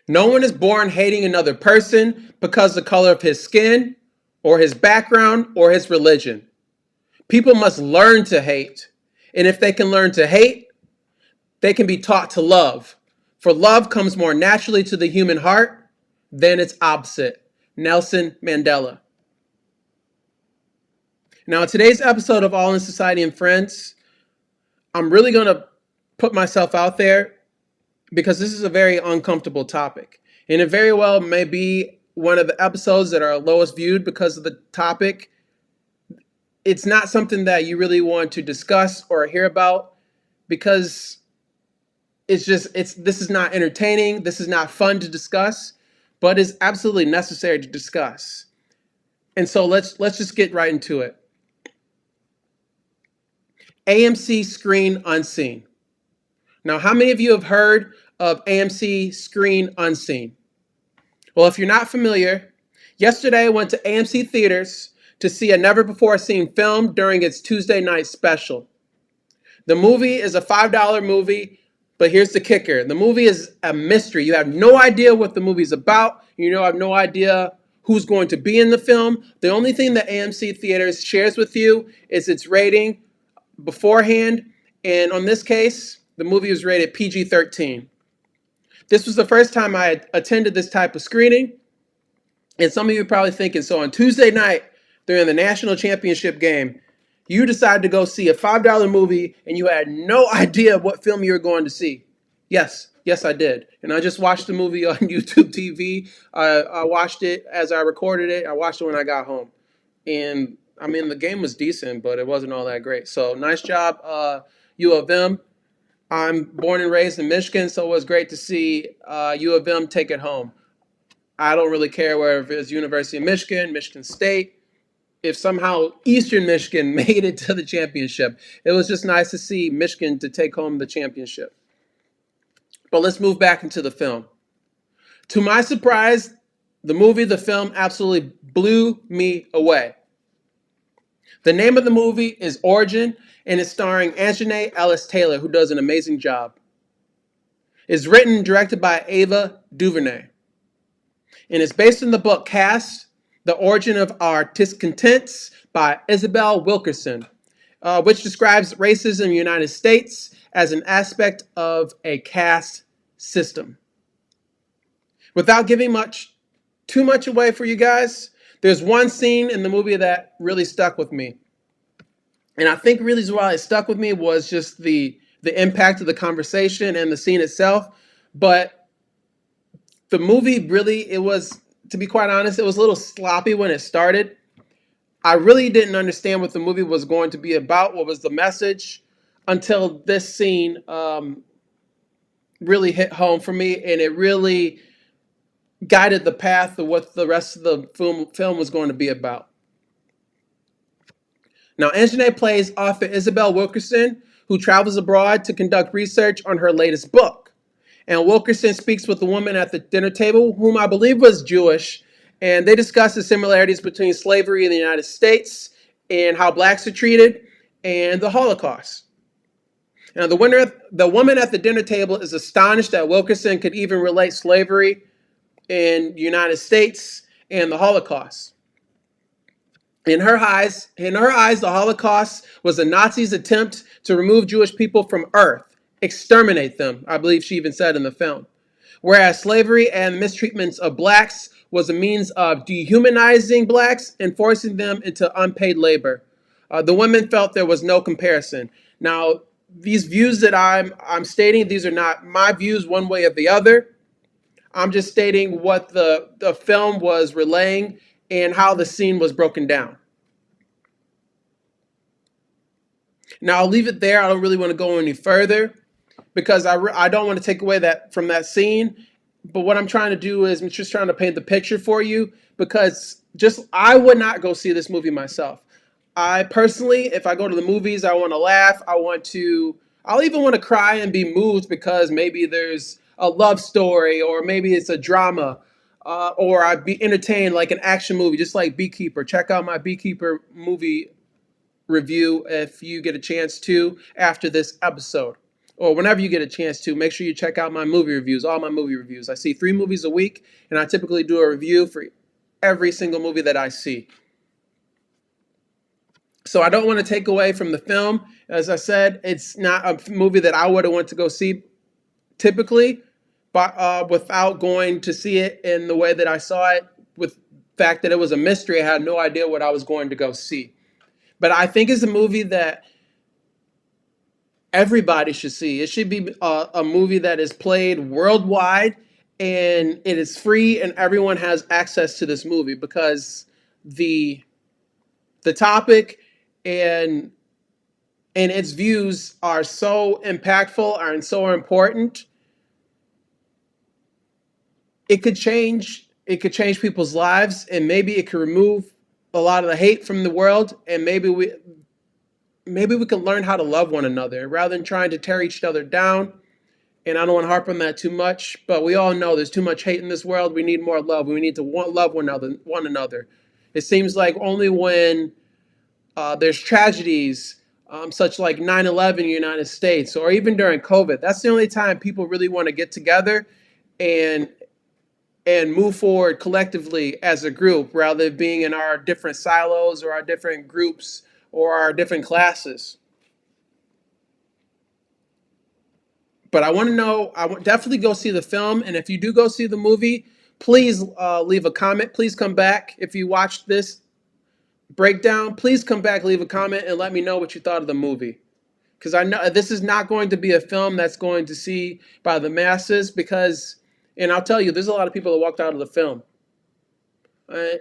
No one is born hating another person because of the color of his skin, or his background, or his religion. People must learn to hate. And if they can learn to hate, they can be taught to love. For love comes more naturally to the human heart than its opposite. Nelson Mandela. Now, in today's episode of All in Society and Friends, I'm really going to put myself out there because this is a very uncomfortable topic. And it very well may be one of the episodes that are lowest viewed because of the topic. It's not something that you really want to discuss or hear about because this is not entertaining, this is not fun to discuss, but it's absolutely necessary to discuss. And so let's just get right into it. AMC Screen Unseen. Now, how many of you have heard of AMC Screen Unseen? Well, if you're not familiar, yesterday I went to AMC Theaters to see a never-before-seen film during its Tuesday night special. The movie is a $5 movie, but here's the kicker. The movie is a mystery. You have no idea what the movie's about. You have no idea who's going to be in the film. The only thing that AMC Theaters shares with you is its rating beforehand. And on this case, the movie was rated PG-13. This was the first time I had attended this type of screening. And some of you are probably thinking, so on Tuesday night during the national championship game, you decided to go see a $5 movie and you had no idea what film you were going to see. Yes, I did. And I just watched the movie on YouTube TV. I watched it as I recorded it. I watched it when I got home. And I mean, the game was decent, but it wasn't all that great. So nice job, U of M. I'm born and raised in Michigan, so it was great to see U of M take it home. I don't really care whether it's University of Michigan, Michigan State. If somehow Eastern Michigan made it to the championship, it was just nice to see Michigan to take home the championship. But let's move back into the film. To my surprise, the film absolutely blew me away. The name of the movie is Origin, and it's starring Aunjanue Ellis-Taylor, who does an amazing job. It's written and directed by Ava DuVernay. And it's based on the book Caste, The Origin of Our Discontents by Isabel Wilkerson, which describes racism in the United States as an aspect of a caste system. Without giving too much away for you guys, there's one scene in the movie that really stuck with me. And I think really why it stuck with me was just the impact of the conversation and the scene itself. But the movie really, it was, to be quite honest, it was a little sloppy when it started. I really didn't understand what the movie was going to be about, what was the message, until this scene really hit home for me, and it really guided the path of what the rest of the film was going to be about. Now, Aunjanue plays author Isabel Wilkerson, who travels abroad to conduct research on her latest book. And Wilkerson speaks with a woman at the dinner table, whom I believe was Jewish, and they discuss the similarities between slavery in the United States and how blacks are treated and the Holocaust. Now, the woman at the dinner table is astonished that Wilkerson could even relate slavery in the United States and the Holocaust. In her eyes, the Holocaust was the Nazis' attempt to remove Jewish people from Earth, exterminate them, I believe she even said in the film. Whereas slavery and mistreatments of blacks was a means of dehumanizing blacks and forcing them into unpaid labor. The women felt there was no comparison. Now, these views that I'm stating, these are not my views one way or the other. I'm just stating what the film was relaying and how the scene was broken down. Now, I'll leave it there. I don't really want to go any further because I don't want to take away from that scene. But what I'm trying to do is I'm just trying to paint the picture for you, because I would not go see this movie myself. I personally, if I go to the movies, I want to laugh. I'll even want to cry and be moved because maybe there's a love story, or maybe it's a drama, or I'd be entertained like an action movie, just like Beekeeper. Check out my Beekeeper movie review if you get a chance to after this episode. or whenever you get a chance to, make sure you check out my movie reviews, all my movie reviews. I see 3 movies a week, and I typically do a review for every single movie that I see. So I don't want to take away from the film. As I said, it's not a movie that I would have went to go see typically, but without going to see it in the way that I saw it, with the fact that it was a mystery, I had no idea what I was going to go see. But I think it's a movie that everybody should see. It should be a movie that is played worldwide, and it is free, and everyone has access to this movie because the the topic and and its views are so impactful and so important. It could change people's lives, and maybe it could remove a lot of the hate from the world, and maybe we can learn how to love one another rather than trying to tear each other down. And I don't want to harp on that too much, but we all know there's too much hate in this world. We need more love. We need to love one another. It seems like only when there's tragedies, such like 9/11 in the United States, or even during COVID, that's the only time people really want to get together and move forward collectively as a group rather than being in our different silos or our different groups or our different classes. But I want to know, definitely go see the film. And if you do go see the movie, please leave a comment. Please come back. If you watched this breakdown, please come back, leave a comment, and let me know what you thought of the movie. Because I know this is not going to be a film that's going to see by the masses. Because, and I'll tell you, there's a lot of people that walked out of the film.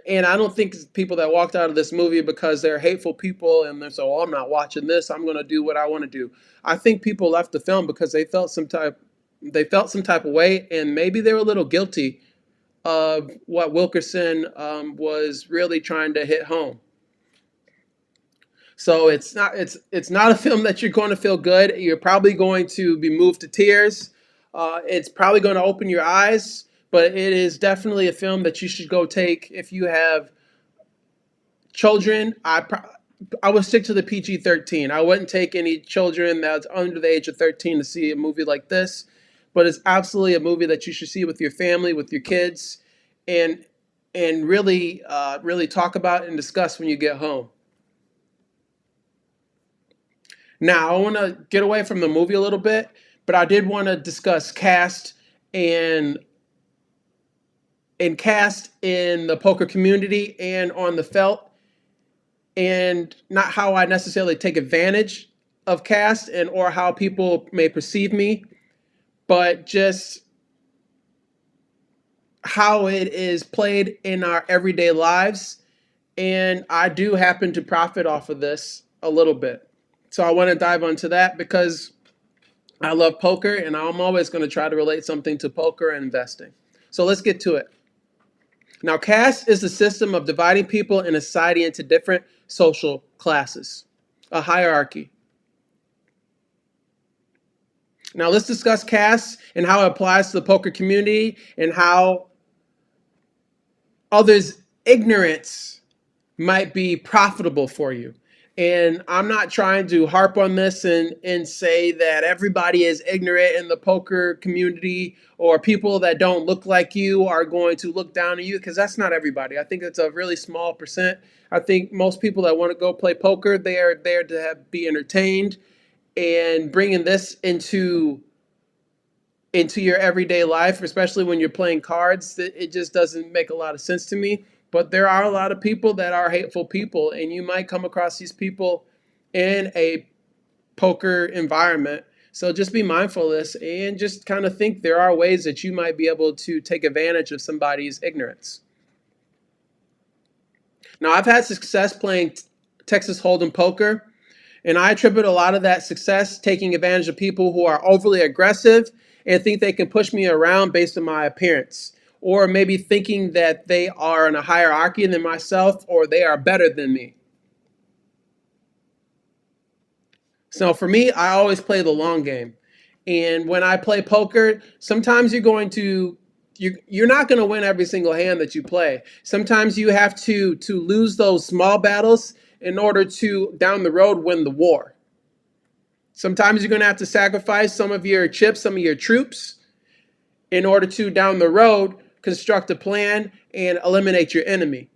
And I don't think it's people that walked out of this movie because they're hateful people and they're so, oh, I'm not watching this. I'm going to do what I want to do. I think people left the film because they felt some type of way, and maybe they were a little guilty of what Wilkerson was really trying to hit home. So it's not a film that you're going to feel good. You're probably going to be moved to tears. It's probably going to open your eyes, but it is definitely a film that you should go take if you have children. I would stick to the PG-13. I wouldn't take any children that's under the age of 13 to see a movie like this. But it's absolutely a movie that you should see with your family, with your kids, and really really talk about and discuss when you get home. Now, I want to get away from the movie a little bit, but I did want to discuss Caste and Caste in the poker community and on the felt, and not how I necessarily take advantage of Caste and or how people may perceive me, but just how it is played in our everyday lives. And I do happen to profit off of this a little bit. So I want to dive into that because I love poker, and I'm always going to try to relate something to poker and investing. So let's get to it. Now, caste is the system of dividing people in a society into different social classes, a hierarchy. Now, let's discuss caste and how it applies to the poker community and how others' ignorance might be profitable for you. And I'm not trying to harp on this and say that everybody is ignorant in the poker community, or people that don't look like you are going to look down on you, because that's not everybody. I think it's a really small percent. I think most people that want to go play poker, they are there to be entertained, and bringing this into your everyday life, especially when you're playing cards, it just doesn't make a lot of sense to me. But there are a lot of people that are hateful people, and you might come across these people in a poker environment. So just be mindful of this and just kind of think there are ways that you might be able to take advantage of somebody's ignorance. Now, I've had success playing Texas Hold'em poker, and I attribute a lot of that success taking advantage of people who are overly aggressive and think they can push me around based on my appearance, or maybe thinking that they are in a hierarchy than myself, or they are better than me. So for me, I always play the long game. And when I play poker, sometimes you're not going to win every single hand that you play. Sometimes you have to lose those small battles in order to down the road win the war. Sometimes you're going to have to sacrifice some of your chips, some of your troops, in order to, down the road, construct a plan and eliminate your enemy.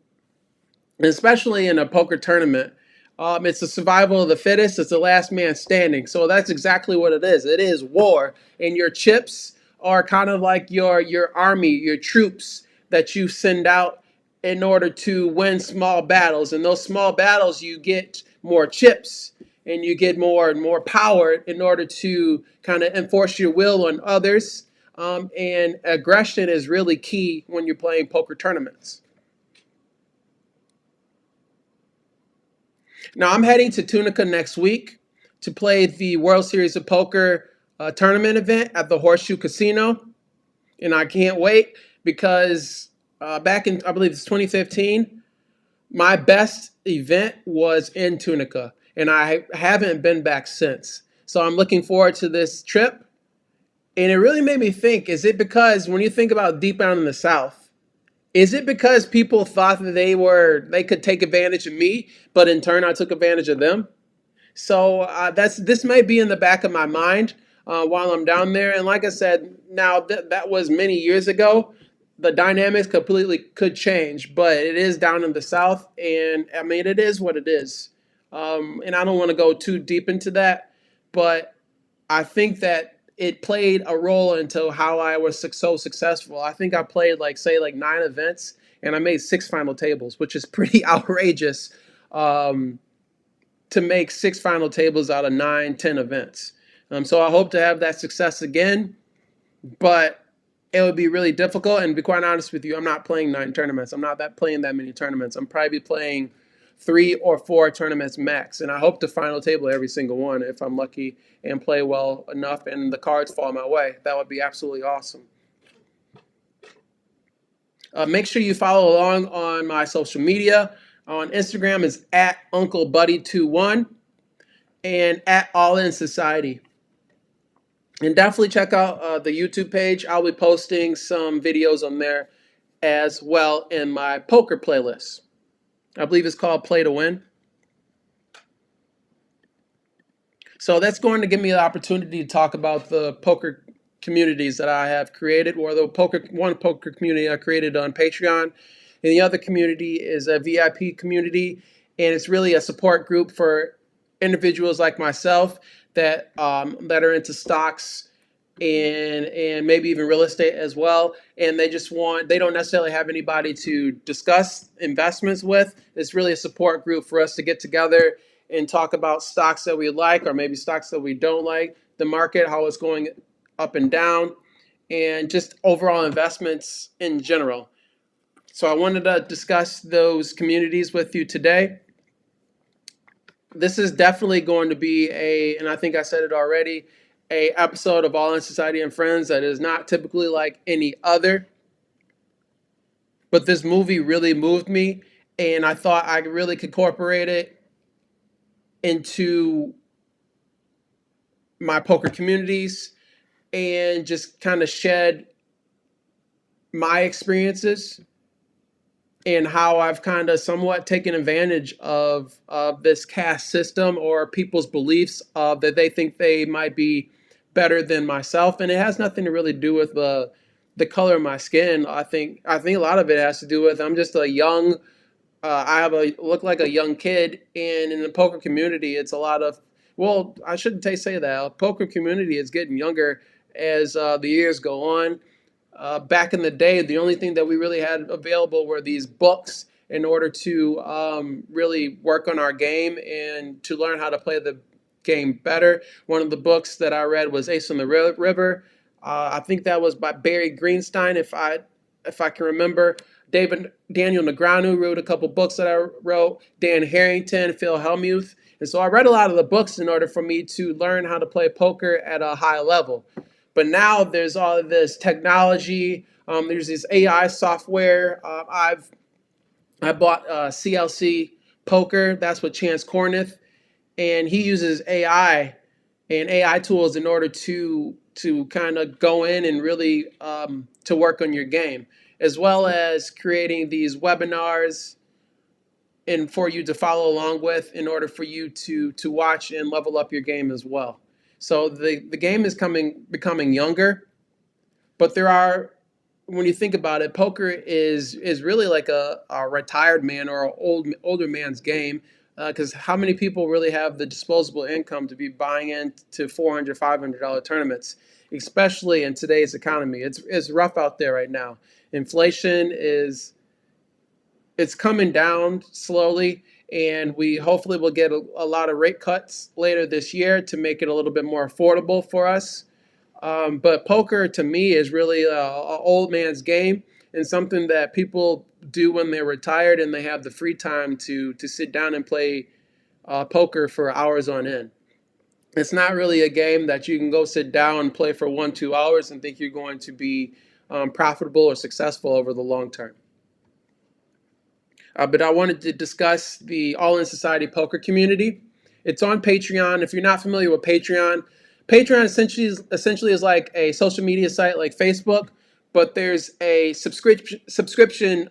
And especially in a poker tournament, it's the survival of the fittest. It's the last man standing. So that's exactly what it is. It is war, and your chips are kind of like your army, your troops that you send out in order to win small battles. And those small battles, you get more chips and you get more and more power in order to kind of enforce your will on others. And aggression is really key when you're playing poker tournaments. Now, I'm heading to Tunica next week to play the World Series of Poker tournament event at the Horseshoe Casino. And I can't wait because back in, I believe it's 2015, my best event was in Tunica. And I haven't been back since. So I'm looking forward to this trip. And it really made me think, is it because when you think about deep down in the South, is it because people thought that they could take advantage of me, but in turn I took advantage of them? So this may be in the back of my mind while I'm down there. And like I said, now that was many years ago. The dynamics completely could change, but it is down in the South, and I mean it is what it is. And I don't want to go too deep into that, but I think that it played a role into how I was so successful. I think I played like 9 events, and I made 6 final tables, which is pretty outrageous. Um, to make 6 final tables out of 9, 10 events. So I hope to have that success again, but it would be really difficult. And to be quite honest with you, I'm not playing 9 tournaments. I'm not playing that many tournaments. I'm probably playing 3 or 4 tournaments max. And I hope to final table every single one if I'm lucky and play well enough and the cards fall my way. That would be absolutely awesome. Make sure you follow along on my social media. On Instagram is at UncleBuddy21 and at All In Society. And definitely check out the YouTube page. I'll be posting some videos on there as well in my poker playlist. I believe it's called Play to Win. So that's going to give me the opportunity to talk about the poker communities that I have created, or one poker community I created on Patreon, and the other community is a VIP community, and it's really a support group for individuals like myself that are into stocks and maybe even real estate as well, and they don't necessarily have anybody to discuss investments with. It's really a support group for us to get together and talk about stocks that we like or maybe stocks that we don't like, the market, how it's going up and down, and just overall investments in general. So I wanted to discuss those communities with you today. This is definitely going to be and I think I said it already, a episode of All in Society and Friends that is not typically like any other. But this movie really moved me, and I thought I really could incorporate it into my poker communities and just kind of shed my experiences and how I've kind of somewhat taken advantage of this caste system or people's beliefs that they think they might be better than myself, and it has nothing to really do with the color of my skin. I think a lot of it has to do with I'm just a young. Look like a young kid, and in the poker community, it's a lot of. Well, I shouldn't say that. The poker community is getting younger as the years go on. Back in the day, the only thing that we really had available were these books in order to really work on our game and to learn how to play the game better. One of the books that I read was Ace on the River. I think that was by Barry Greenstein, if I can remember. Daniel Negreanu wrote a couple books that I wrote. Dan Harrington, Phil Hellmuth. And so I read a lot of the books in order for me to learn how to play poker at a high level. But now there's all of this technology. There's this AI software. I bought CLC Poker. That's with Chance Corneth, and he uses AI and AI tools in order to kind of go in and really to work on your game, as well as creating these webinars and for you to follow along with in order for you to watch and level up your game as well. So the game is becoming younger, but there are, when you think about it, poker is really like a retired man or an older man's game, because how many people really have the disposable income to be buying into $400, $500 tournaments, especially in today's economy? It's rough out there right now. Inflation is it's coming down slowly, and we hopefully will get a lot of rate cuts later this year to make it a little bit more affordable for us. But poker to me is really a old man's game, and something that people do when they're retired and they have the free time to sit down and play poker for hours on end. It's not really a game that you can go sit down and play for 1, 2 hours and think you're going to be profitable or successful over the long term. But I wanted to discuss the All in Society poker community. It's on Patreon. If you're not familiar with Patreon, Patreon essentially is like a social media site like Facebook, but there's a subscription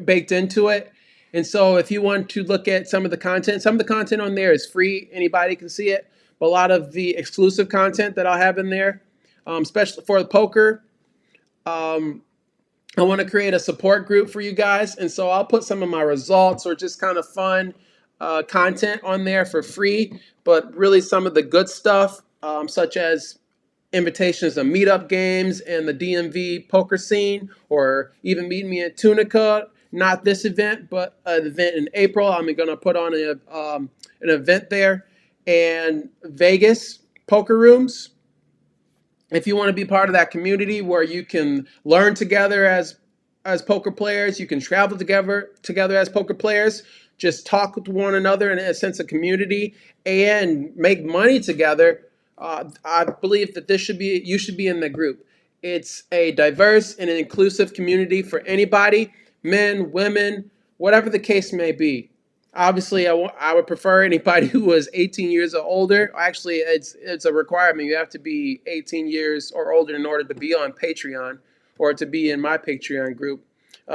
baked into it. And so if you want to look at some of the content on there is free. Anybody can see it. But a lot of the exclusive content that I'll have in there, especially for the poker, um, I want to create a support group for you guys. And so I'll put some of my results or just kind of fun content on there for free. But really, some of the good stuff, such as invitations to meetup games and the DMV poker scene, or even meet me at Tunica. Not this event, but an event in April. I'm going to put on an event there, and Vegas poker rooms. If you want to be part of that community where you can learn together as poker players, you can travel together as poker players, just talk with one another in a sense of community and make money together. I believe that you should be in the group. It's a diverse and an inclusive community for anybody, men, women, whatever the case may be. Obviously, I would prefer anybody who was 18 years or older. Actually, it's a requirement. You have to be 18 years or older in order to be on Patreon or to be in my Patreon group.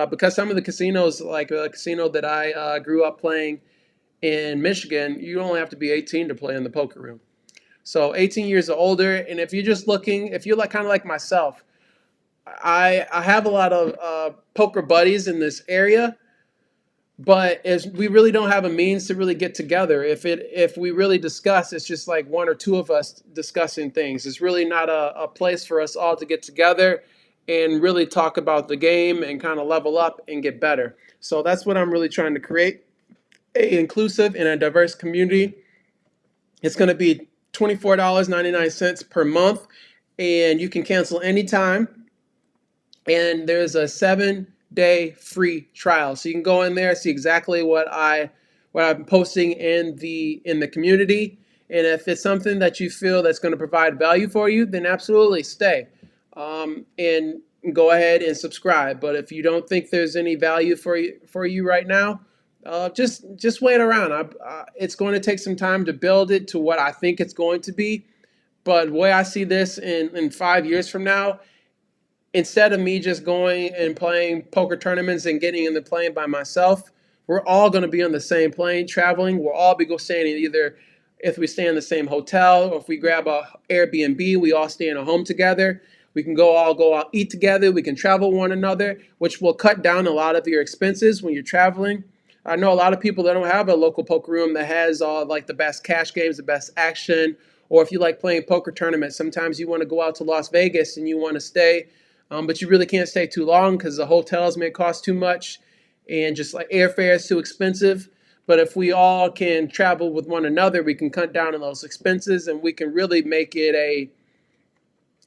Because some of the casinos, like the casino that I grew up playing in Michigan, you only have to be 18 to play in the poker room. So 18 years or older, and if you're just looking, if you're like kind of like myself, I have a lot of poker buddies in this area, but as we really don't have a means to really get together. If we really discuss, it's just like one or two of us discussing things. It's really not a place for us all to get together and really talk about the game and kind of level up and get better. So that's what I'm really trying to create: a inclusive and a diverse community. It's going to be $24.99 per month, and you can cancel anytime. And there's a 7-day free trial, so you can go in there, see exactly what I'm posting in the community, and if it's something that you feel that's going to provide value for you, then absolutely stay, and go ahead and subscribe. But if you don't think there's any value for you right now, just wait around. It's going to take some time to build it to what I think it's going to be. But the way I see this in 5 years from now, instead of me just going and playing poker tournaments and getting in the plane by myself, we're all going to be on the same plane traveling. We'll all be staying in either, if we stay in the same hotel, or if we grab a Airbnb, we all stay in a home together. We can all go out, eat together. We can travel one another, which will cut down a lot of your expenses when you're traveling. I know a lot of people that don't have a local poker room that has all like the best cash games, the best action, or if you like playing poker tournaments, sometimes you want to go out to Las Vegas and you want to stay, but you really can't stay too long because the hotels may cost too much and just like airfare is too expensive. But if we all can travel with one another, we can cut down on those expenses, and we can really make it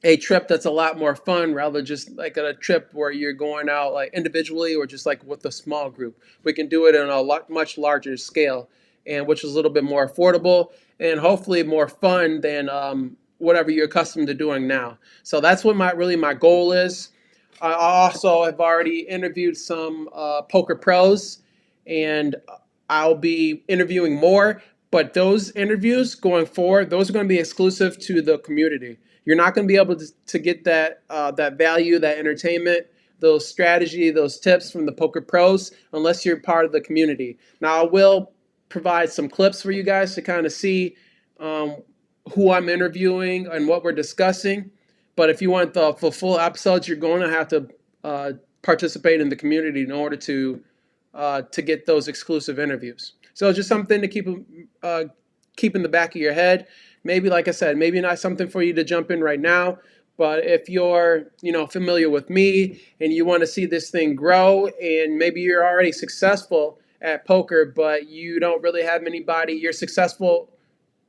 a trip that's a lot more fun, rather just like a trip where you're going out like individually or just like with a small group. We can do it on a much larger scale, and which is a little bit more affordable and hopefully more fun than whatever you're accustomed to doing now. So that's what my goal is. I also have already interviewed some poker pros, and I'll be interviewing more. But those interviews going forward, those are going to be exclusive to the community. You're not going to be able to get that value, that entertainment, those strategy, those tips from the poker pros unless you're part of the community. Now, I will provide some clips for you guys to kind of see um, who I'm interviewing and what we're discussing. But if you want the full episodes, you're going to have to participate in the community in order to get those exclusive interviews. So it's just something to keep in the back of your head. Maybe, like I said, maybe not something for you to jump in right now. But if you're, familiar with me and you want to see this thing grow, and maybe you're already successful at poker, but you don't really have anybody, you're successful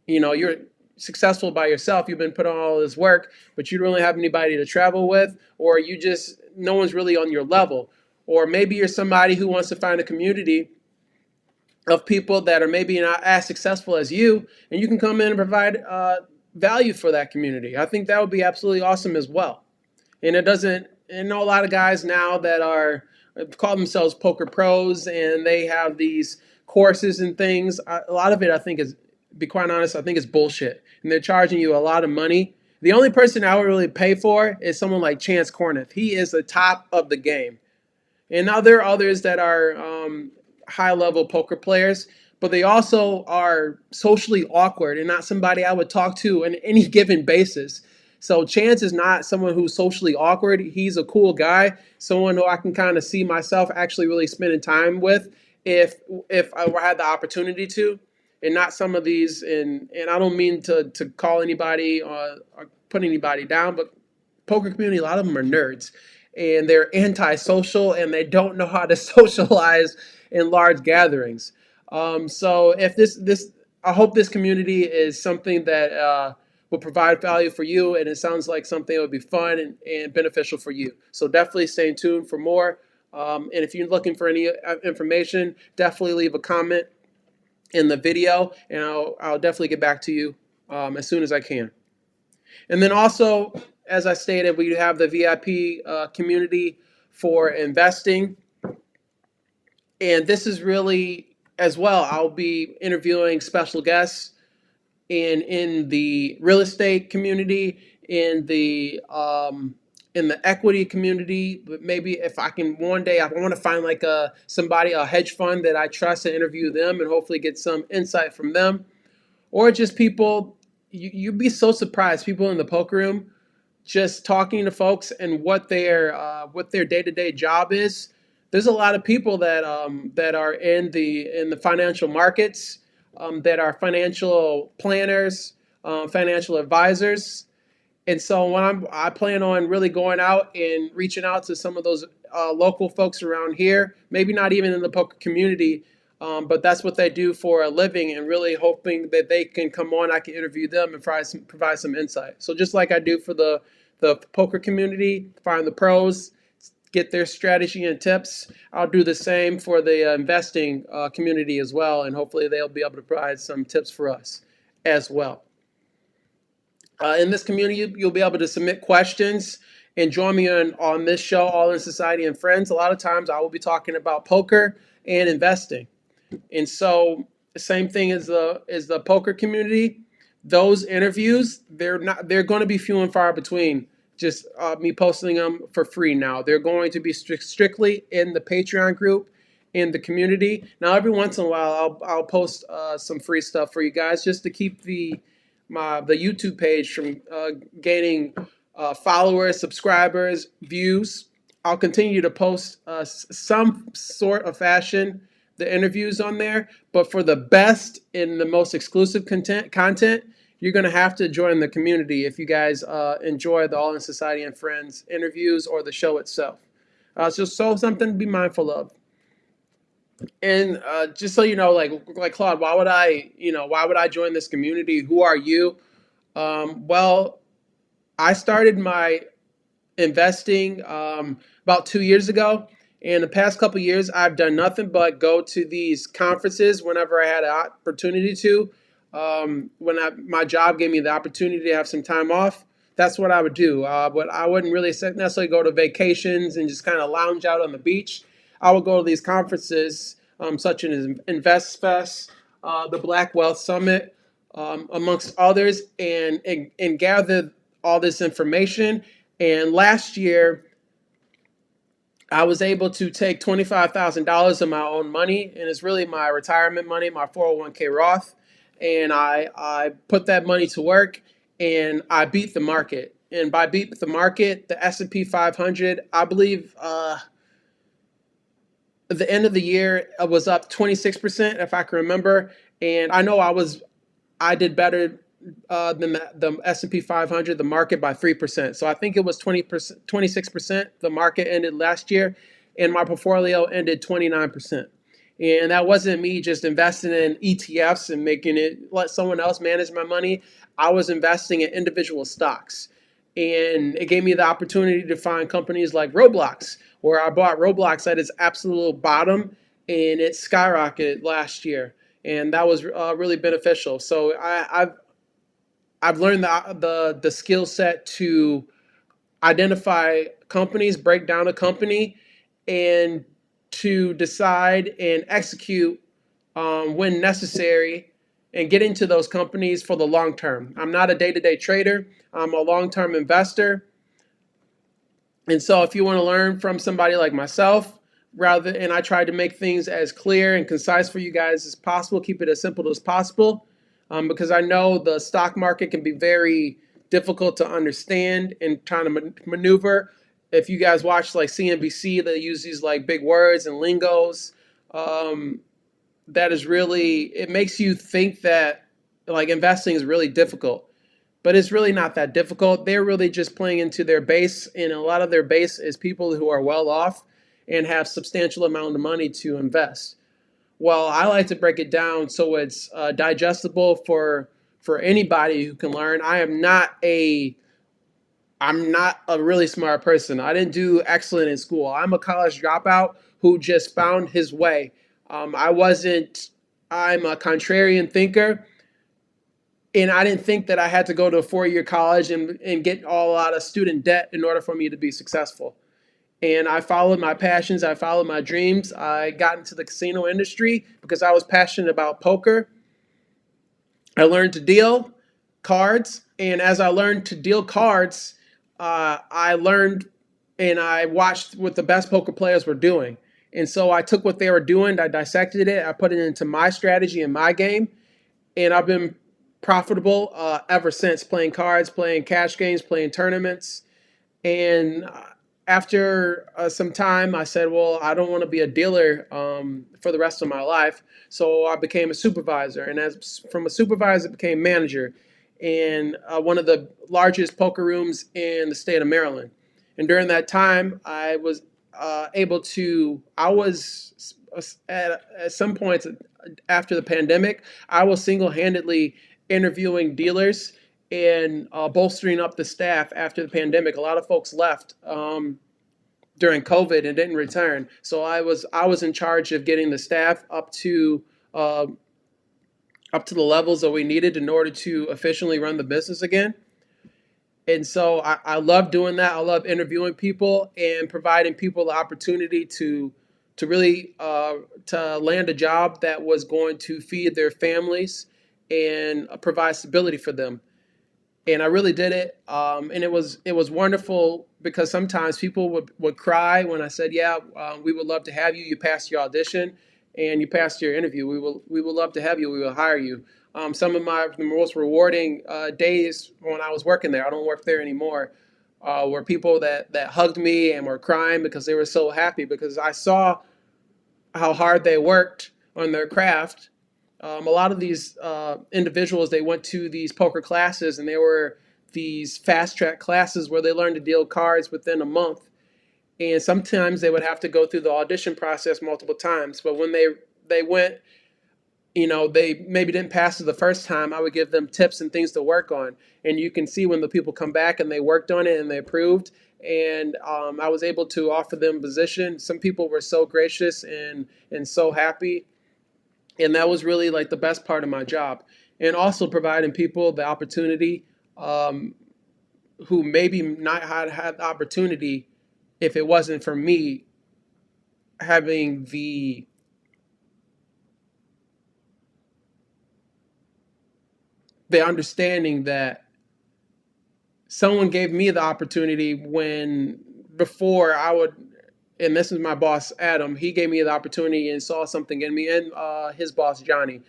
by yourself. You've been putting all this work, but you don't really have anybody to travel with, or no one's really on your level. Or maybe you're somebody who wants to find a community of people that are maybe not as successful as you, and you can come in and provide value for that community. I think that would be absolutely awesome as well. And I know a lot of guys now that call themselves poker pros, and they have these courses and things. A lot of it, I think, is, to be quite honest, I think it's bullshit. And they're charging you a lot of money. The only person I would really pay for is someone like Chance Corniff. He is the top of the game. And now there are others that are high level poker players, but they also are socially awkward and not somebody I would talk to on any given basis. So Chance is not someone who's socially awkward. He's a cool guy, someone who I can kind of see myself actually really spending time with if I had the opportunity to, and not some of these. And I don't mean to call anybody or put anybody down, but poker community, a lot of them are nerds, and they're antisocial, and they don't know how to socialize in large gatherings. So if I hope this community is something that will provide value for you, and it sounds like something that would be fun and beneficial for you. So definitely stay tuned for more. And if you're looking for any information, definitely leave a comment in the video, and I'll definitely get back to you as soon as I can. And then also, as I stated, we have the VIP community for investing. And this is really, as well, I'll be interviewing special guests in the real estate community, in the equity community. But maybe if I can one day, I want to find like a hedge fund that I trust, and interview them and hopefully get some insight from them. Or just people, you'd be so surprised, people in the poker room, just talking to folks and what their day-to-day job is. There's a lot of people that are in the financial markets, that are financial planners, financial advisors. And so when I plan on really going out and reaching out to some of those local folks around here, maybe not even in the poker community, but that's what they do for a living, and really hoping that they can come on, I can interview them and provide some insight. So just like I do for the poker community, find the pros, get their strategy and tips, I'll do the same for the investing community as well, and hopefully they'll be able to provide some tips for us as well. In this community, you'll be able to submit questions and join me on this show, All in Society and Friends. A lot of times I will be talking about poker and investing. And so the same thing as the poker community. Those interviews, they're going to be few and far between. Just me posting them for free now. They're going to be strictly in the Patreon group, in the community. Now, every once in a while, I'll post some free stuff for you guys, just to keep the YouTube page from gaining followers, subscribers, views. I'll continue to post some sort of fashion the interviews on there, but for the best and the most exclusive content, you're going to have to join the community if you guys enjoy the All in Society and Friends interviews or the show itself. So something to be mindful of. And just so you know, like Claude, why would I join this community? Who are you? Well, I started my investing about 2 years ago. In the past couple of years, I've done nothing but go to these conferences whenever I had an opportunity to. My job gave me the opportunity to have some time off, that's what I would do. But I wouldn't really necessarily go to vacations and just kind of lounge out on the beach. I would go to these conferences, such as Invest Fest, the Black Wealth Summit, amongst others, and gather all this information. And last year, I was able to take $25,000 of my own money, and it's really my retirement money, my 401k Roth, and I put that money to work, and I beat the market. And by beat the market, the S&P 500, I believe, at the end of the year, was up 26%, if I can remember. And I know I did better than the S&P 500, the market, by 3%. So I think it was 20%, 26%. The market ended last year, and my portfolio ended 29%. And that wasn't me just investing in ETFs and making it let someone else manage my money. I was investing in individual stocks. And it gave me the opportunity to find companies like Roblox, where I bought Roblox at its absolute bottom, and it skyrocketed last year, and that was really beneficial. So I've learned the skill set to identify companies, break down a company, and to decide and execute when necessary, and get into those companies for the long term. I'm not a day-to-day trader. I'm a long-term investor. And so if you want to learn from somebody like myself, and I try to make things as clear and concise for you guys as possible, keep it as simple as possible, because I know the stock market can be very difficult to understand and trying to maneuver. If you guys watch like CNBC, they use these like big words and lingos. Um, that is really, it makes you think that like investing is really difficult, but it's really not that difficult. They're really just playing into their base, and a lot of their base is people who are well off and have substantial amount of money to invest. Well, I like to break it down so it's digestible for anybody who can learn. I'm not a really smart person. I didn't do excellent in school. I'm a college dropout who just found his way. I wasn't. I'm a contrarian thinker, and I didn't think that I had to go to a 4-year college and get all out of student debt in order for me to be successful. And I followed my passions. I followed my dreams. I got into the casino industry because I was passionate about poker. I learned to deal cards, and as I learned to deal cards, I learned and I watched what the best poker players were doing. And so I took what they were doing, I dissected it, I put it into my strategy and my game, and I've been profitable ever since, playing cards, playing cash games, playing tournaments. And after some time, I said, well, I don't want to be a dealer for the rest of my life. So I became a supervisor. And as from a supervisor, I became manager in one of the largest poker rooms in the state of Maryland. And during that time, I was I was at some points after the pandemic, I was single handedly interviewing dealers and bolstering up the staff after the pandemic. A lot of folks left during COVID and didn't return, so I was in charge of getting the staff uh, up to the levels that we needed in order to efficiently run the business again. And so I love doing that. I love interviewing people and providing people the opportunity to really to land a job that was going to feed their families and provide stability for them. And I really did it. And it was wonderful because sometimes people would cry when I said, "Yeah, we would love to have you. You passed your audition, and you passed your interview. We will love to have you. We will hire you." Some of the most rewarding days when I was working there, I don't work there anymore, were people that hugged me and were crying because they were so happy because I saw how hard they worked on their craft. A lot of these individuals, they went to these poker classes, and they were these fast track classes where they learned to deal cards within a month. And sometimes they would have to go through the audition process multiple times. But when they went, they maybe didn't pass it the first time, I would give them tips and things to work on. And you can see when the people come back and they worked on it and they approved. And I was able to offer them a position. Some people were so gracious and so happy, and that was really like the best part of my job. And also providing people the opportunity, um, who maybe not had the opportunity if it wasn't for me having the understanding that someone gave me the opportunity when before I would. And this is my boss Adam. He gave me the opportunity and saw something in me, and his boss Johnny.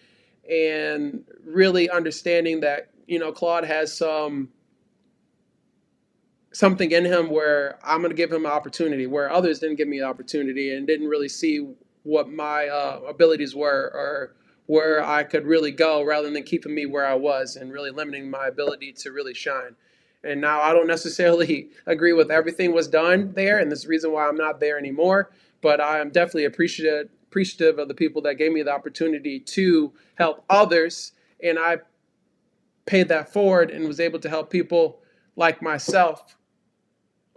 and really understanding that, Claude has something in him where I'm going to give him an opportunity where others didn't give me an opportunity and didn't really see what my abilities were, or where I could really go, rather than keeping me where I was and really limiting my ability to really shine. And now I don't necessarily agree with everything was done there, and this is the reason why I'm not there anymore. But I am definitely appreciative of the people that gave me the opportunity to help others, and I paid that forward and was able to help people like myself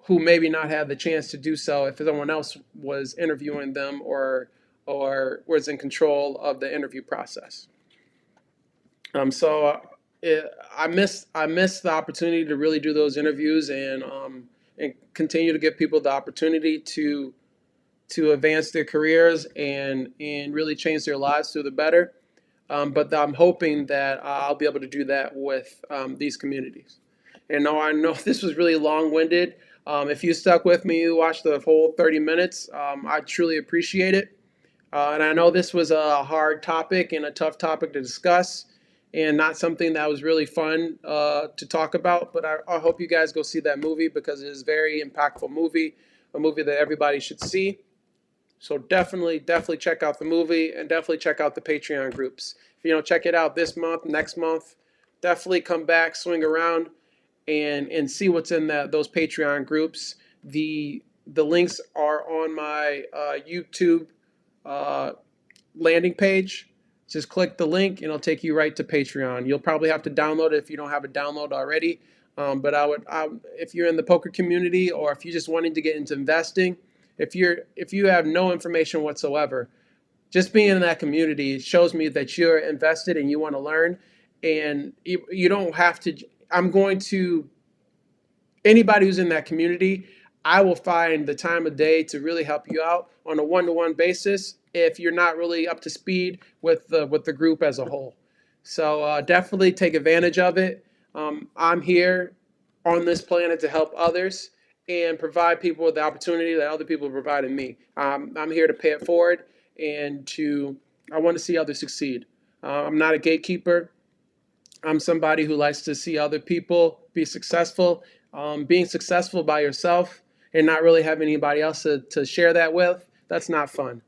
who maybe not had the chance to do so if someone else was interviewing them, or was in control of the interview process. So I miss the opportunity to really do those interviews, and continue to give people the opportunity to advance their careers and really change their lives to the better. But I'm hoping that I'll be able to do that with these communities. And no, I know this was really long-winded. If you stuck with me, you watched the whole 30 minutes, I truly appreciate it. And I know this was a hard topic and a tough topic to discuss, and not something that was really fun to talk about. But I hope you guys go see that movie, because it is a very impactful movie, a movie that everybody should see. So definitely check out the movie, and definitely check out the Patreon groups. If you don't check it out this month, next month, definitely come back, swing around, and see what's in those Patreon groups. The links are on my YouTube uh, landing page. Just click the link, and it'll take you right to Patreon. You'll probably have to download it if you don't have it downloaded already. But if you're in the poker community, or if you're just wanting to get into investing, if you have no information whatsoever, just being in that community shows me that you're invested and you want to learn. And you don't have to. I'm going to Anybody who's in that community, I will find the time of day to really help you out on a one-to-one basis if you're not really up to speed with the group as a whole. So definitely take advantage of it. I'm here on this planet to help others and provide people with the opportunity that other people provided me. I'm here to pay it forward, and I want to see others succeed. I'm not a gatekeeper. I'm somebody who likes to see other people be successful. Being successful by yourself and not really having anybody else to share that with, that's not fun.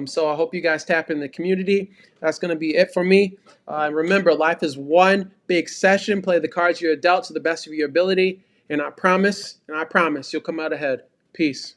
So I hope you guys tap in the community. That's going to be it for me. Remember, life is one big session. Play the cards you're dealt to the best of your ability. And I promise, you'll come out ahead. Peace.